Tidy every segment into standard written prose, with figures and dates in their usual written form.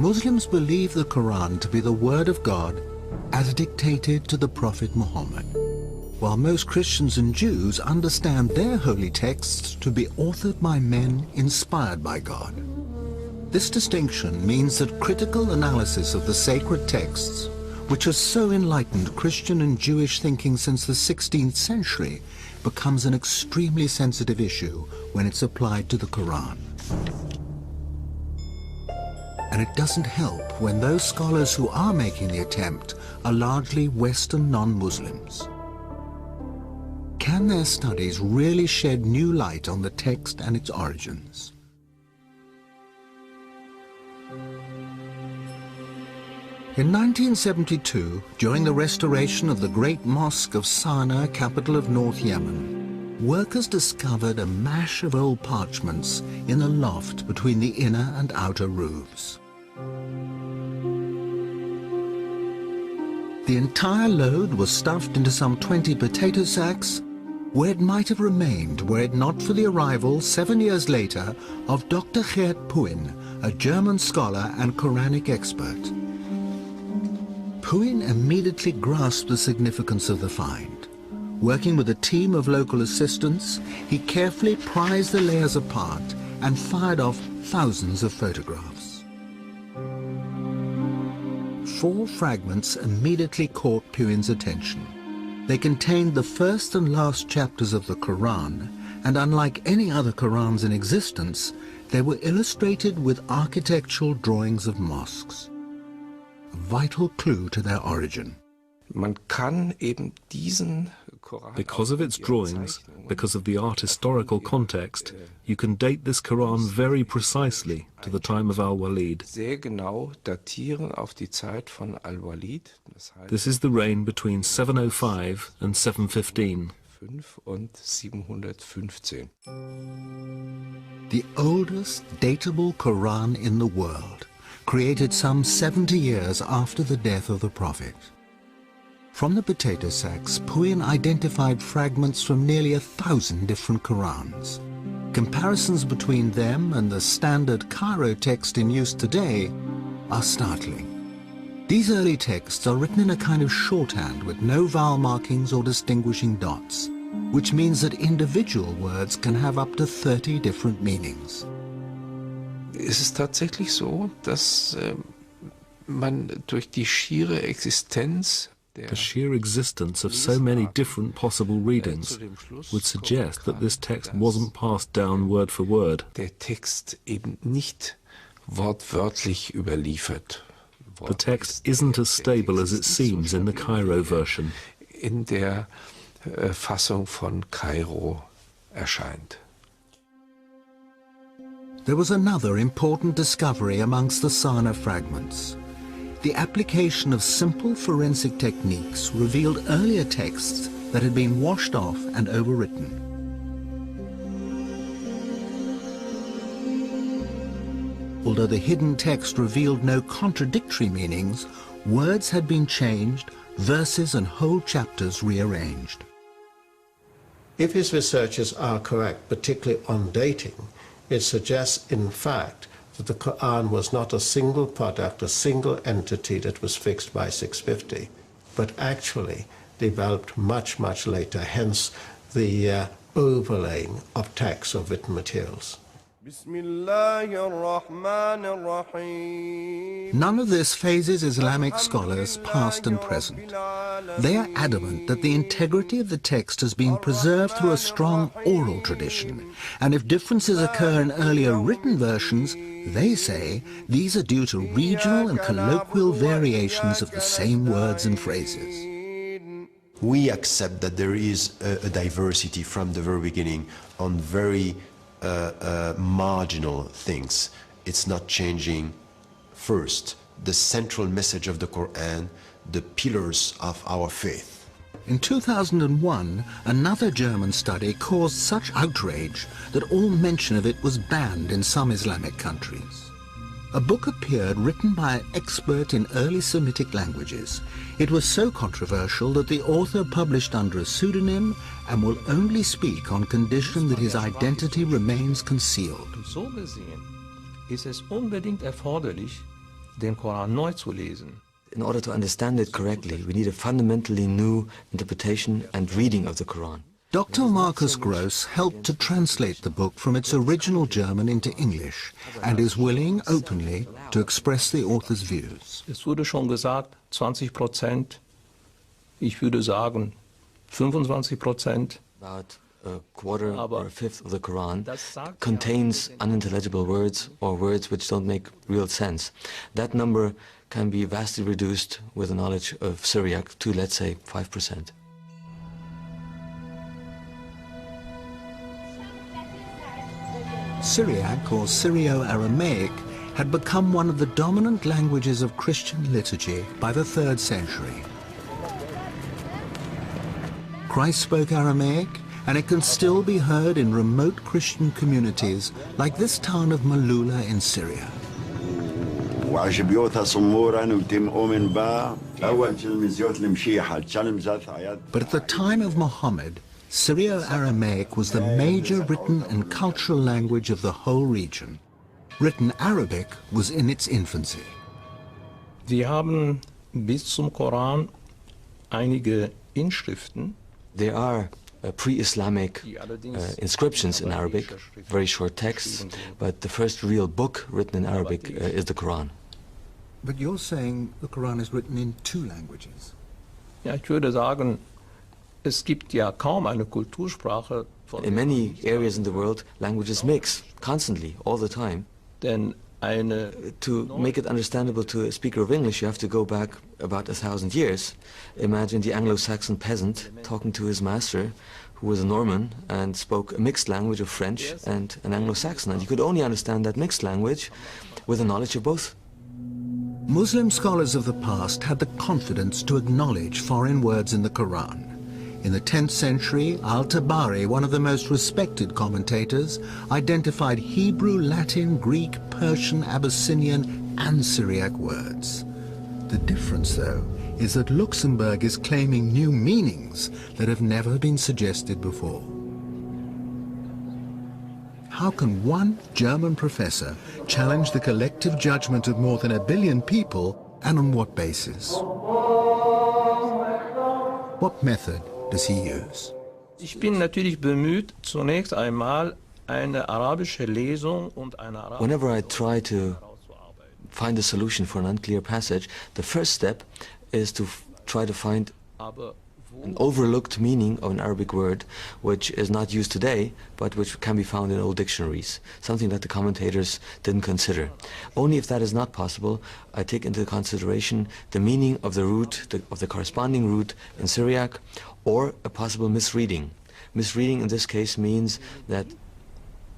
Muslims believe the Quran to be the word of God as dictated to the Prophet Muhammad, while most Christians and Jews understand their holy texts to be authored by men inspired by God. This distinction means that critical analysis of the sacred texts, which has so enlightened Christian and Jewish thinking since the 16th century, becomes an extremely sensitive issue when it's applied to the Quran. And it doesn't help when those scholars who are making the attempt are largely Western non-Muslims. Can their studies really shed new light on the text and its origins? In 1972, during the restoration of the Great Mosque of Sana'a, capital of North Yemen, workers discovered a mash of old parchments in a loft between the inner and outer roofs. The entire load was stuffed into some 20 potato sacks, where it might have remained were it not for the arrival 7 years later of Dr. Geert Puin, a German scholar and Quranic expert. Puin immediately grasped the significance of the find. Working with a team of local assistants, he carefully prized the layers apart and fired off thousands of photographs. 4 fragments immediately caught Puin's attention. They contained the first and last chapters of the Quran, and unlike any other Qurans in existence, they were illustrated with architectural drawings of mosques. A vital clue to their origin. Man kann eben diesen Because of its drawings, because of the art historical context, you can date this Quran very precisely to the time of Al-Walid. sehr genau datieren auf die Zeit von Al-Walid. This is the reign between 705 and 715. 5 und 715. The oldest datable Quran in the world, created some 70 years after the death of the Prophet. From the potato sacks, Puin identified fragments from nearly 1,000 different Qurans. Comparisons between them and the standard Cairo text in use today are startling. These early texts are written in a kind of shorthand with no vowel markings or distinguishing dots, which means that individual words can have up to 30 different meanings. Es ist tatsächlich so, dass man durch die schiere Existenz The sheer existence of so many different possible readings would suggest that this text wasn't passed down word for word. der Text eben nicht wortwörtlich überliefert. The text isn't as stable as it seems in the Cairo version. In der Fassung von Kairo erscheint. There was another important discovery amongst the Sana'a fragments. The application of simple forensic techniques revealed earlier texts that had been washed off and overwritten. Although the hidden text revealed no contradictory meanings, words had been changed, verses and whole chapters rearranged. If his researches are correct, particularly on dating, it suggests, in fact, that the Quran was not a single product, a single entity that was fixed by 650, but actually developed much, much later, hence the overlaying of texts of written materials. None of this phases Islamic scholars, past and present. They are adamant that the integrity of the text has been preserved through a strong oral tradition, and if differences occur in earlier written versions, they say these are due to regional and colloquial variations of the same words and phrases. We accept that there is a diversity from the very beginning on very marginal things. It's not changing first the central message of the Quran, the pillars of our faith. In 2001, another German study caused such outrage that all mention of it was banned in some Islamic countries. A book appeared written by an expert in early Semitic languages. It was so controversial that the author published under a pseudonym and will only speak on condition that his identity remains concealed. So gesehen ist es unbedingt erforderlich, den Koran neu zu lesen. In order to understand it correctly, we need a fundamentally new interpretation and reading of the Quran. Dr. Marcus Gross helped to translate the book from its original German into English and is willing openly to express the author's views. Es wurde schon gesagt, 20%, ich würde sagen 25%. About a quarter or a fifth of the Quran contains unintelligible words or words which don't make real sense. That number can be vastly reduced with a knowledge of Syriac to, let's say, 5%. Syriac or Syrio-Aramaic had become one of the dominant languages of Christian liturgy by the 3rd century. Christ spoke Aramaic, and it can still be heard in remote Christian communities like this town of Malula in Syria. But at the time of Muhammad, Syrio-Aramaic was the major written and cultural language of the whole region. Written Arabic was in its infancy. Wir haben bis zum Koran einige Inschriften. There are pre-Islamic inscriptions in Arabic, very short texts, but the first real book written in Arabic is the Quran. But you're saying the Quran is written in 2 languages. Ja, ich würde sagen, es gibt ja kaum eine Kultursprache. In many areas in the world, languages mix constantly, all the time. Denn to make it understandable to a speaker of English, you have to go back about 1,000 years. Imagine the Anglo-Saxon peasant talking to his master, who was a Norman and spoke a mixed language of French and an Anglo-Saxon. And you could only understand that mixed language with a knowledge of both. Muslim scholars of the past had the confidence to acknowledge foreign words in the Quran. In the 10th century, Al-Tabari, one of the most respected commentators, identified Hebrew, Latin, Greek, Persian, Abyssinian, and Syriac words. The difference, though, is that Luxembourg is claiming new meanings that have never been suggested before. How can one German professor challenge the collective judgment of more than 1 billion people, and on what basis? What method does he use? Ich bin natürlich bemüht, zunächst einmal eine arabische Lesung und eine arabische. Whenever I try to find a solution for an unclear passage, the first step is to try to find an overlooked meaning of an Arabic word which is not used today, but which can be found in old dictionaries, something that the commentators didn't consider. Only if that is not possible, I take into consideration the meaning of the root, of the corresponding root in Syriac, or a possible misreading. Misreading in this case means that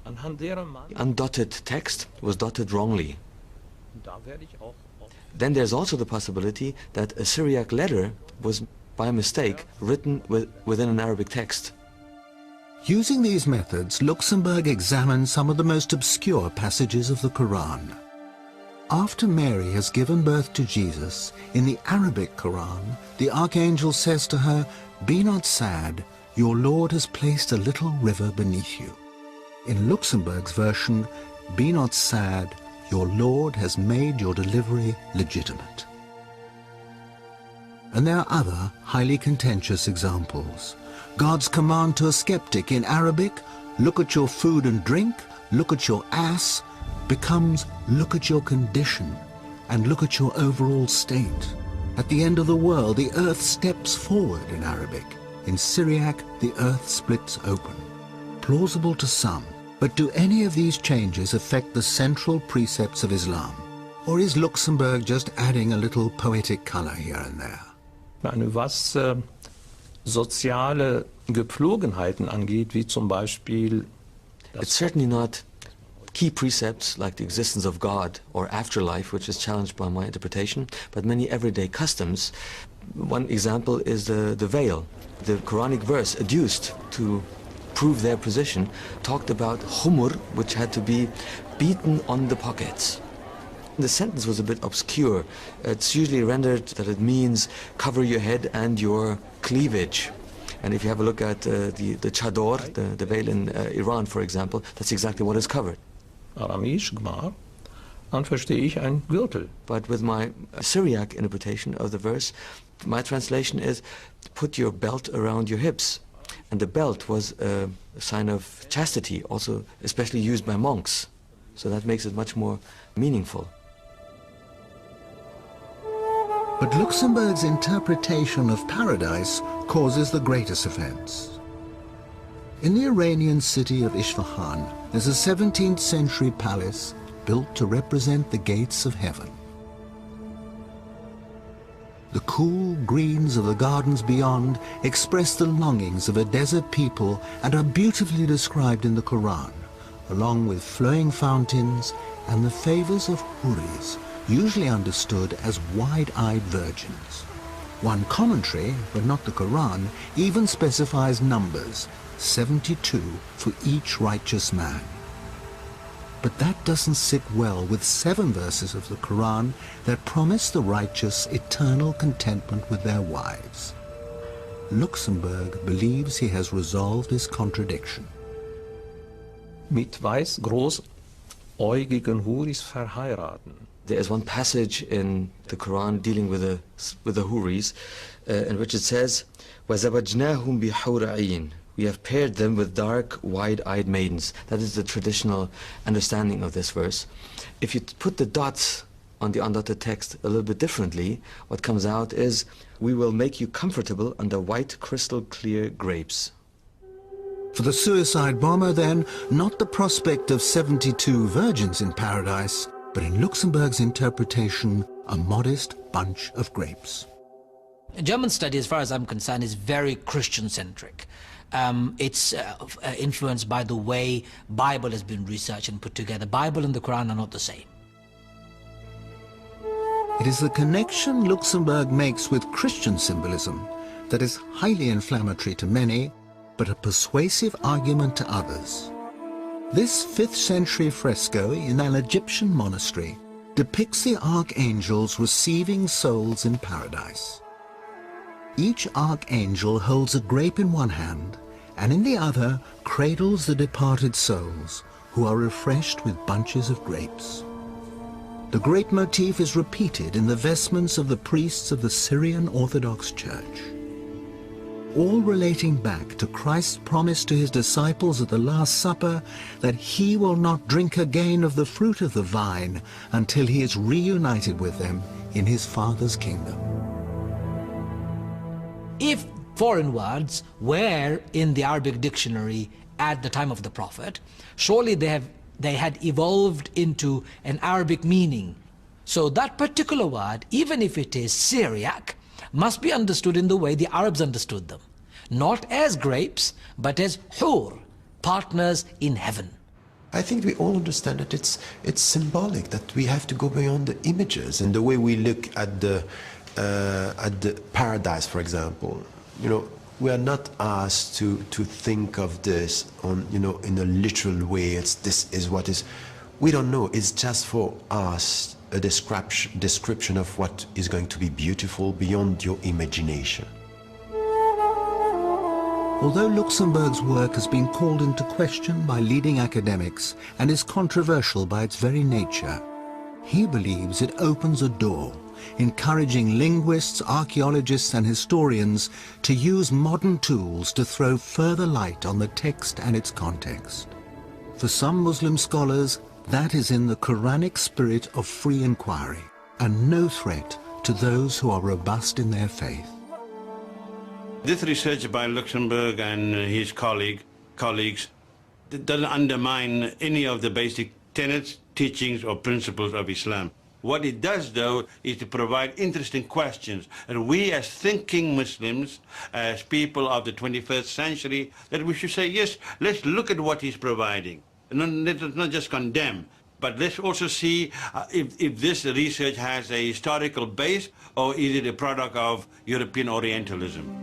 undotted text was dotted wrongly. Then there's also the possibility that a Syriac letter was by mistake written within an Arabic text. Using these methods, Luxembourg examined some of the most obscure passages of the Quran. After Mary has given birth to Jesus, in the Arabic Quran, the archangel says to her, "Be not sad, your Lord has placed a little river beneath you." In Luxembourg's version, "Be not sad, your Lord has made your delivery legitimate." And there are other highly contentious examples. God's command to a skeptic in Arabic, "Look at your food and drink, look at your ass," becomes "Look at your condition and look at your overall state." At the end of the world, the earth steps forward in Arabic. In Syriac, the earth splits open. Plausible to some, but do any of these changes affect the central precepts of Islam? Or is Luxembourg just adding a little poetic color here and there? Was soziale Gepflogenheiten angeht, wie zum Beispiel... It's certainly not key precepts like the existence of God or afterlife, which is challenged by my interpretation, but many everyday customs. One example is the veil. The Quranic verse adduced to prove their position talked about humur, which had to be beaten on the pockets. The sentence was a bit obscure. It's usually rendered that it means cover your head and your cleavage. And if you have a look at the chador, the veil in Iran, for example, that's exactly what is covered. Aramäisch Gmar, dann verstehe ich ein Gürtel. But with my Syriac interpretation of the verse, my translation is, put your belt around your hips. And the belt was a sign of chastity, also especially used by monks. So that makes it much more meaningful. But Luxemburg's interpretation of paradise causes the greatest offense. In the Iranian city of Isfahan, there's a 17th century palace built to represent the gates of heaven. The cool greens of the gardens beyond express the longings of a desert people and are beautifully described in the Quran, along with flowing fountains and the favors of huris, usually understood as wide-eyed virgins. One commentary, but not the Quran, even specifies numbers, 72 for each righteous man. But that doesn't sit well with 7 verses of the Quran that promise the righteous eternal contentment with their wives. Luxemburg believes he has resolved his contradiction. Mit weiß großäugigen Huris verheiraten. There is one passage in the Quran dealing with the Huris in which it says, وَزَوَجْنَاهُمْ بِحُورَ عِينٍ. We have paired them with dark, wide-eyed maidens. That is the traditional understanding of this verse. If you put the dots on the undotted text a little bit differently, what comes out is, we will make you comfortable under white, crystal-clear grapes. For the suicide bomber, then, not the prospect of 72 virgins in paradise, but in Luxemburg's interpretation, a modest bunch of grapes. German study, as far as I'm concerned, is very Christian-centric. It's influenced by the way Bible has been researched and put together. Bible and the Quran are not the same. It is the connection Luxemburg makes with Christian symbolism that is highly inflammatory to many, but a persuasive argument to others. This 5th century fresco in an Egyptian monastery depicts the archangels receiving souls in paradise. Each archangel holds a grape in one hand, and in the other cradles the departed souls, who are refreshed with bunches of grapes. The grape motif is repeated in the vestments of the priests of the Syrian Orthodox Church, all relating back to Christ's promise to his disciples at the Last Supper that he will not drink again of the fruit of the vine until he is reunited with them in his Father's kingdom. If foreign words were in the Arabic dictionary at the time of the Prophet, surely they had evolved into an Arabic meaning. So that particular word, even if it is Syriac, must be understood in the way the Arabs understood them. Not as grapes, but as hur, partners in heaven. I think we all understand that it's symbolic, that we have to go beyond the images and the way we look at the paradise, for example. You know, we are not asked to think of this on, you know, in a literal way. This is what is. We don't know. It's just for us a description of what is going to be beautiful beyond your imagination. Although Luxemburg's work has been called into question by leading academics and is controversial by its very nature, he believes it opens a door, encouraging linguists, archaeologists and historians to use modern tools to throw further light on the text and its context. For some Muslim scholars, that is in the Quranic spirit of free inquiry and no threat to those who are robust in their faith. This research by Luxemburg and his colleagues doesn't undermine any of the basic tenets, teachings or principles of Islam. What it does, though, is to provide interesting questions. And we as thinking Muslims, as people of the 21st century, that we should say, yes, let's look at what he's providing. And let's not just condemn, but let's also see if this research has a historical base or is it a product of European Orientalism.